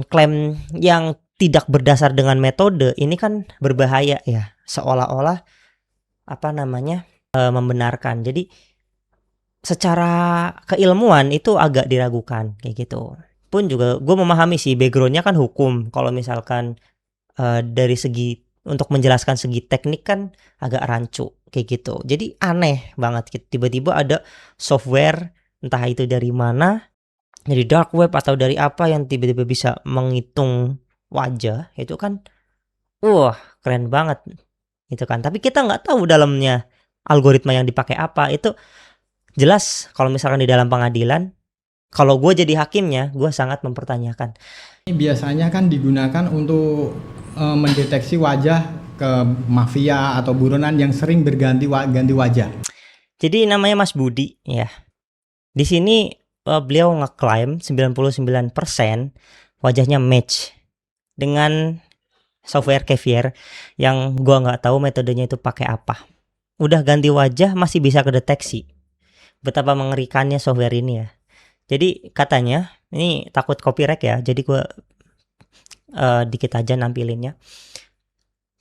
klaim yang tidak berdasar dengan metode ini kan berbahaya ya, seolah-olah membenarkan. Jadi secara keilmuan itu agak diragukan kayak gitu. Pun juga gue memahami sih backgroundnya kan hukum. Kalau misalkan dari segi untuk menjelaskan segi teknik kan agak rancu kayak gitu. Jadi aneh banget gitu. Tiba-tiba ada software entah itu dari mana, dari dark web atau dari apa yang tiba-tiba bisa menghitung wajah. Itu kan keren banget gitu kan. Tapi kita nggak tahu dalamnya algoritma yang dipakai apa. Itu jelas kalau misalkan di dalam pengadilan, kalau gue jadi hakimnya, gue sangat mempertanyakan. Ini biasanya kan digunakan untuk mendeteksi wajah ke mafia atau buronan yang sering ganti wajah. Jadi namanya Mas Budi ya. Di sini beliau ngeklaim 99% wajahnya match dengan software Caviar yang gua nggak tahu metodenya itu pakai apa. Udah ganti wajah masih bisa kedeteksi. Betapa mengerikannya software ini ya. Jadi katanya ini takut copyright ya. Jadi gua dikit aja nampilinnya.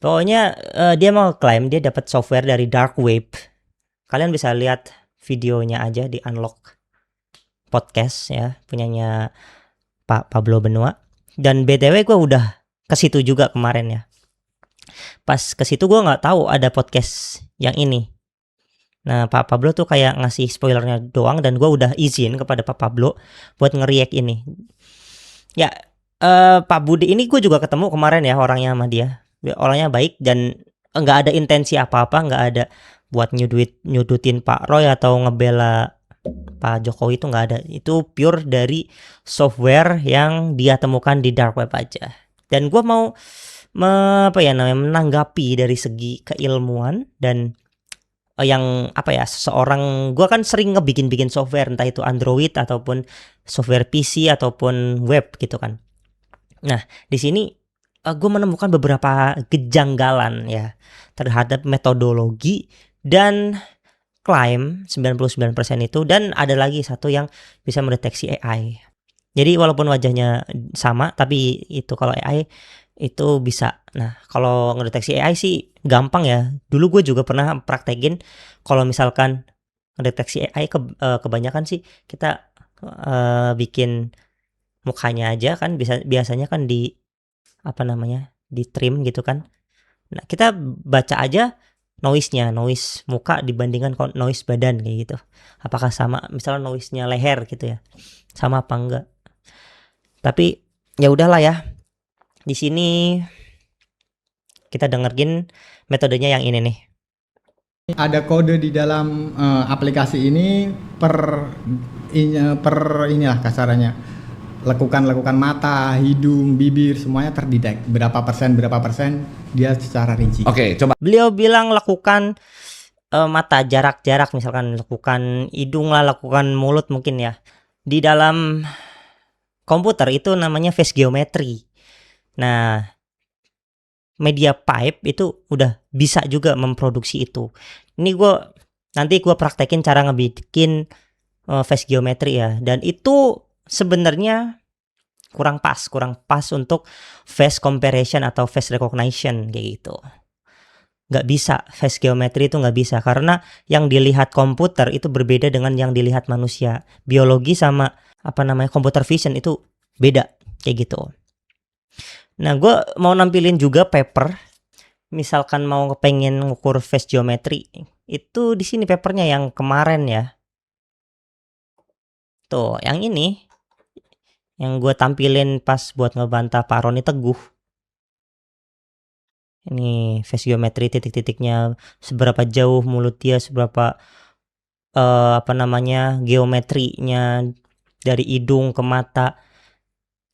Pokoknya dia mau klaim dia dapat software dari dark web. Kalian bisa lihat videonya aja di Unlock Podcast ya, punyanya Pak Pablo Benua. Dan BTW gue udah ke situ juga kemarin ya. Pas ke situ gue nggak tahu ada podcast yang ini. Nah Pak Pablo tuh kayak ngasih spoilernya doang dan gue udah izin kepada Pak Pablo buat nge-react ini. Ya Pak Budi ini gue juga ketemu kemarin ya orangnya sama dia. Orangnya baik dan nggak ada intensi apa-apa, nggak ada buat nyudutin Pak Roy atau ngebela Pak Jokowi, itu nggak ada. Itu pure dari software yang dia temukan di dark web aja. Dan gue mau menanggapi dari segi keilmuan dan yang seseorang, gue kan sering ngebikin software entah itu Android ataupun software PC ataupun web gitu kan. Nah di sini gue menemukan beberapa kejanggalan ya terhadap metodologi dan klaim 99% itu, dan ada lagi satu yang bisa mendeteksi AI. Jadi walaupun wajahnya sama tapi itu kalau AI itu bisa. Nah, kalau ngedeteksi AI sih gampang ya. Dulu gue juga pernah praktekin kalau misalkan ngedeteksi AI kebanyakan sih kita bikin mukanya aja kan biasanya kan di di trim gitu kan. Nah, kita baca aja noise muka dibandingkan noise badan kayak gitu. Apakah sama, misalnya noise-nya leher gitu ya. Sama apa enggak? Tapi ya udahlah ya. Di sini kita dengerin metodenya yang ini nih. Ada kode di dalam aplikasi ini inilah kasarannya. Lekukan mata, hidung, bibir semuanya terdetek. Berapa persen dia secara rinci. Oke, coba. Beliau bilang lakukan mata jarak-jarak, misalkan lakukan hidung lah, lakukan mulut mungkin ya. Di dalam komputer itu namanya face geometry. Nah, MediaPipe itu udah bisa juga memproduksi itu. Ini nanti gue praktekin cara ngebikin face geometry ya. Dan itu sebenarnya kurang pas untuk face comparison atau face recognition kayak gitu. Nggak bisa, face geometry itu nggak bisa karena yang dilihat komputer itu berbeda dengan yang dilihat manusia. Biologi sama computer vision itu beda kayak gitu. Nah, gue mau nampilin juga paper. Misalkan mau pengen ngukur face geometry, itu di sini papernya yang kemarin ya. Tuh, yang ini yang gue tampilin pas buat ngebantah Pak Roni Teguh. Ini face geometry, titik-titiknya seberapa jauh mulut dia, seberapa geometrinya dari hidung ke mata.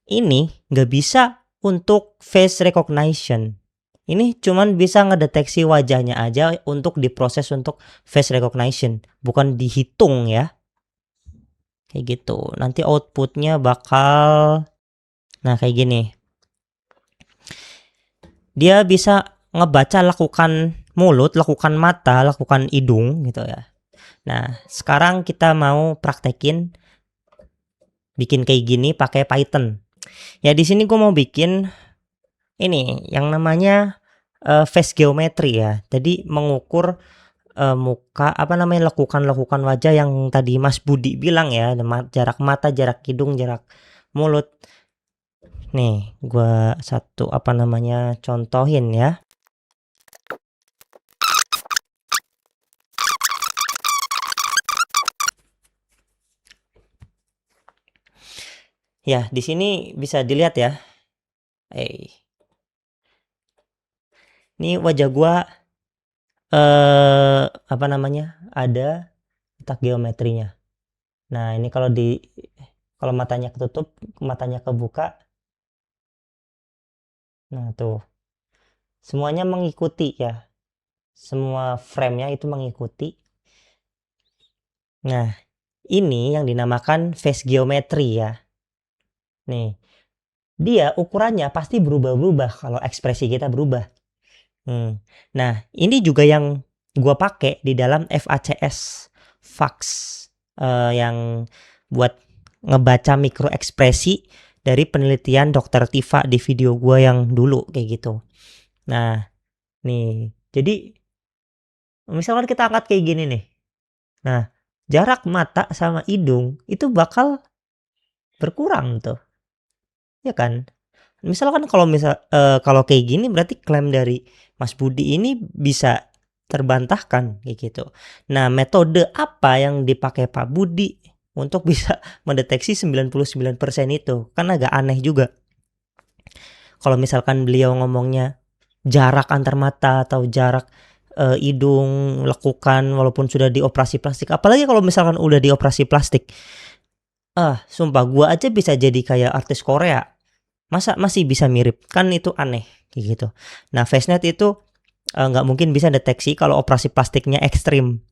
Ini nggak bisa untuk face recognition. Ini cuman bisa ngedeteksi wajahnya aja untuk diproses untuk face recognition, bukan dihitung ya. Kayak gitu. Nanti outputnya bakal kayak gini. Dia bisa ngebaca lakukan mulut, lakukan mata, lakukan hidung gitu ya. Nah, sekarang kita mau praktekin bikin kayak gini pakai Python. Ya di sini gue mau bikin ini yang namanya face geometry ya. Jadi mengukur muka apa namanya lekukan-lekukan wajah yang tadi Mas Budi bilang ya, jarak mata, jarak hidung, jarak mulut. Nih, gua satu apa namanya contohin ya. Ya, di sini bisa dilihat ya. Ini wajah gua apa namanya? Ada letak geometrinya. Nah, ini kalau matanya ketutup, matanya kebuka. Nah, tuh. Semuanya mengikuti ya. Semua frame-nya itu mengikuti. Nah, ini yang dinamakan face geometry ya. Nih, dia ukurannya pasti berubah-berubah kalau ekspresi kita berubah. Nah, ini juga yang gua pakai di dalam FACS FAX yang buat ngebaca mikro ekspresi dari penelitian Dokter Tifa di video gua yang dulu kayak gitu. Nah, nih, jadi misalkan kita angkat kayak gini nih. Nah, jarak mata sama hidung itu bakal berkurang tuh. Ya kan? Misalkan kalau kayak gini berarti klaim dari Mas Budi ini bisa terbantahkan kayak gitu. Nah, metode apa yang dipakai Pak Budi untuk bisa mendeteksi 99% itu? Kan agak aneh juga. Kalau misalkan beliau ngomongnya jarak antar mata atau jarak hidung, lekukan walaupun sudah dioperasi plastik. Apalagi kalau misalkan udah dioperasi plastik. Sumpah gua aja bisa jadi kayak artis Korea. Masa masih bisa mirip? Kan itu aneh kayak gitu. Nah, FaceNet itu nggak mungkin bisa deteksi kalau operasi plastiknya ekstrim.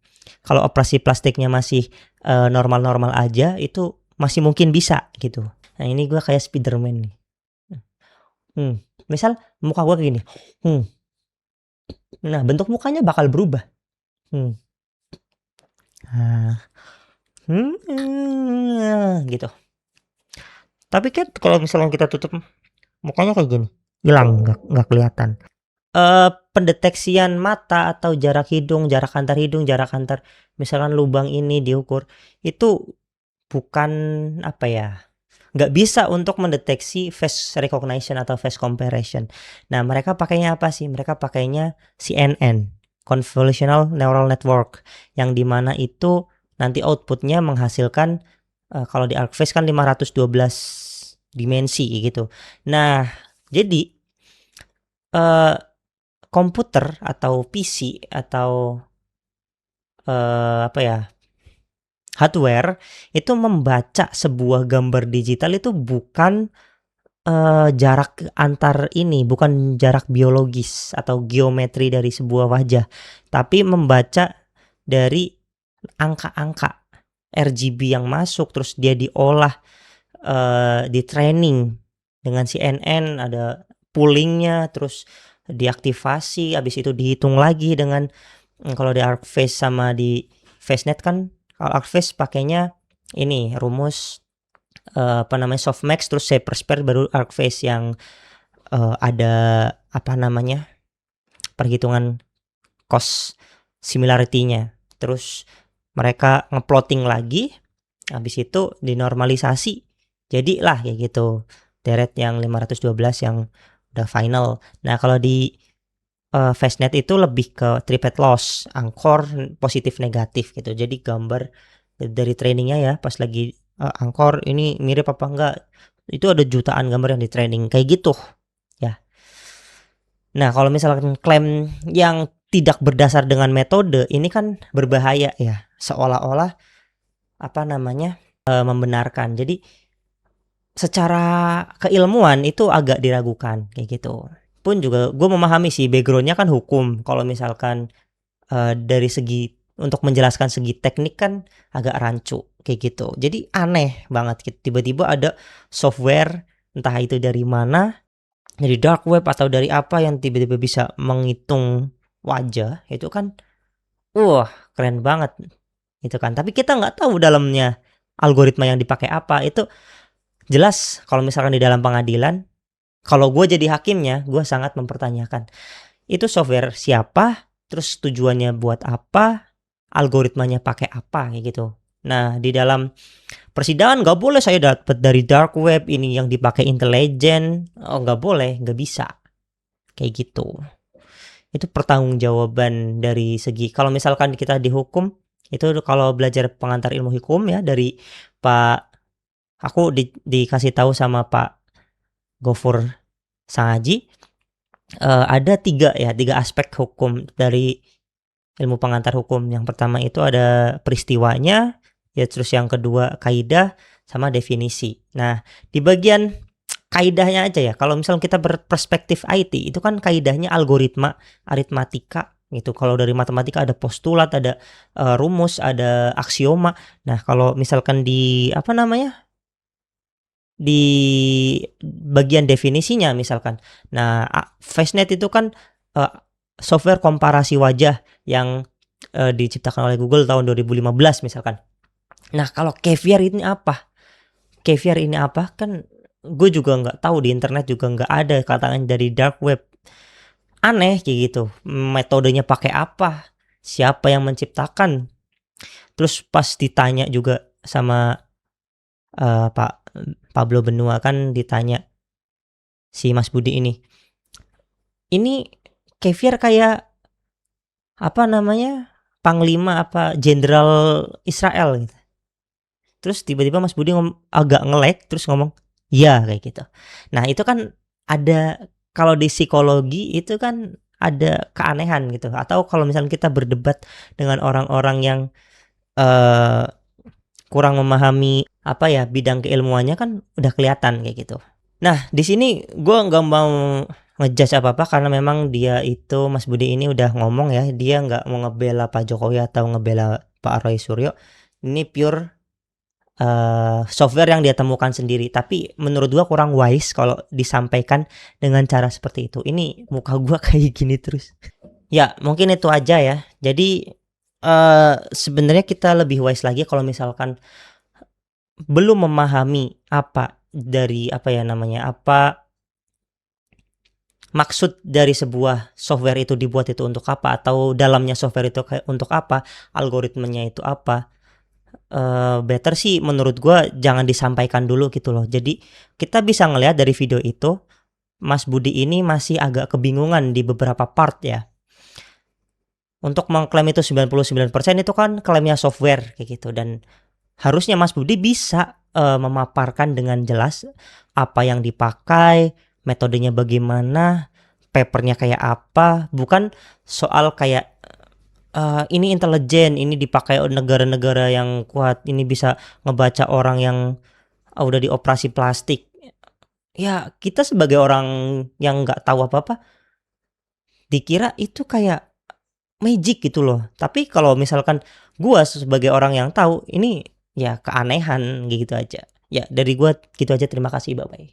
Kalau operasi plastiknya masih normal-normal aja, itu masih mungkin bisa gitu. Nah, ini gua kayak Spiderman nih. Misal muka gua kayak gini. Nah, bentuk mukanya bakal berubah. Gitu. Tapi kan kalau misalnya kita tutup mukanya kayak gini, hilang, nggak kelihatan. Pendeteksian mata atau jarak hidung, jarak antar misalkan lubang ini diukur, itu bukan apa ya, nggak bisa untuk mendeteksi face recognition atau face comparison. Nah, mereka pakainya apa sih? Mereka pakainya CNN, Convolutional Neural Network, yang dimana itu nanti outputnya menghasilkan kalau di ArcFace kan 512 dimensi gitu. Nah, jadi komputer atau PC atau apa ya, hardware itu membaca sebuah gambar digital itu bukan jarak antar ini, bukan jarak biologis atau geometri dari sebuah wajah, tapi membaca dari angka-angka RGB yang masuk, terus dia diolah, di training dengan CNN, ada poolingnya, terus diaktifasi, habis itu dihitung lagi dengan kalau di ArcFace sama di FaceNet kan, kalau ArcFace pakainya ini rumus apa namanya softmax terus shaper spare baru ArcFace yang ada apa namanya perhitungan cost similarity-nya. Terus mereka ngeplotting lagi, habis itu dinormalisasi. Jadilah kayak gitu. Deret yang 512 yang udah final. Nah, kalau di FaceNet itu lebih ke triplet loss, angkor positif negatif gitu. Jadi gambar dari trainingnya ya pas lagi angkor ini mirip apa enggak, itu ada jutaan gambar yang di training kayak gitu ya. Nah, kalau misalkan klaim yang tidak berdasar dengan metode ini kan berbahaya ya, seolah-olah apa namanya membenarkan. Jadi secara keilmuan itu agak diragukan kayak gitu. Pun juga gue memahami sih backgroundnya kan hukum. Kalau misalkan dari segi untuk menjelaskan segi teknik kan agak rancu kayak gitu. Jadi aneh banget gitu. Tiba-tiba ada software entah itu dari mana, dari dark web atau dari apa yang tiba-tiba bisa menghitung wajah. Itu kan wah, keren banget. Itu kan. Tapi kita nggak tahu dalamnya algoritma yang dipakai apa. Itu Jelas kalau misalkan di dalam pengadilan, kalau gue jadi hakimnya, gue sangat mempertanyakan, itu software siapa, terus tujuannya buat apa, algoritmanya pakai apa, kayak gitu. Nah, di dalam persidangan nggak boleh saya dapat dari dark web, ini yang dipakai intelijen, oh nggak boleh, nggak bisa, kayak gitu. Itu pertanggungjawaban dari segi, kalau misalkan kita dihukum, itu kalau belajar pengantar ilmu hukum ya dari Pak, aku dikasih tahu sama Pak Gofur Sangaji, ada tiga aspek hukum dari ilmu pengantar hukum. Yang pertama itu ada peristiwanya, ya terus yang kedua kaidah sama definisi. Nah, di bagian kaidahnya aja ya. Kalau misalnya kita berperspektif IT, itu kan kaidahnya algoritma, aritmatika gitu. Kalau dari matematika ada postulat, ada rumus, ada aksioma. Nah, kalau misalkan di apa namanya? Di bagian definisinya misalkan. Nah, FaceNet itu kan uh, software komparasi wajah yang diciptakan oleh Google tahun 2015 misalkan. Nah, kalau Caviar ini apa? Caviar ini apa? Kan gue juga nggak tahu, di internet juga nggak ada katanya dari dark web. Aneh kayak gitu. Metodenya pakai apa? Siapa yang menciptakan? Terus pas ditanya juga sama Pak Pablo Benua, kan ditanya si Mas Budi ini Caviar kayak apa namanya, panglima apa jenderal Israel gitu. Terus tiba-tiba Mas Budi agak nge-lag terus ngomong, "Iya," kayak gitu. Nah, itu kan ada, kalau di psikologi itu kan ada keanehan gitu. Atau kalau misalnya kita berdebat dengan orang-orang yang eh, kurang memahami apa ya bidang keilmuannya, kan udah kelihatan kayak gitu. Nah, di sini gue nggak mau ngejudge apa-apa karena memang dia itu, Mas Budi ini udah ngomong ya, dia nggak mau ngebela Pak Jokowi atau ngebela Pak Roy Suryo. Ini pure software yang dia temukan sendiri. Tapi menurut gua kurang wise kalau disampaikan dengan cara seperti itu. Ini muka gua kayak gini terus. Ya, mungkin itu aja ya. Jadi sebenarnya kita lebih wise lagi kalau misalkan belum memahami apa dari apa ya namanya, apa maksud dari sebuah software itu dibuat itu untuk apa, atau dalamnya software itu kayak untuk apa, algoritmanya itu apa. Better sih menurut gua jangan disampaikan dulu gitu loh. Jadi kita bisa ngelihat dari video itu, Mas Budi ini masih agak kebingungan di beberapa part ya. Untuk mengklaim itu 99% itu kan klaimnya software kayak gitu, dan harusnya Mas Budi bisa memaparkan dengan jelas apa yang dipakai, metodenya bagaimana, papernya kayak apa, bukan soal kayak ini intelijen, ini dipakai negara-negara yang kuat, ini bisa ngebaca orang yang udah dioperasi plastik. Ya, kita sebagai orang yang nggak tahu apa-apa, dikira itu kayak magic gitu loh. Tapi kalau misalkan gua sebagai orang yang tahu, ini ya keanehan gitu aja. Ya, dari gua gitu aja. Terima kasih, bye-bye.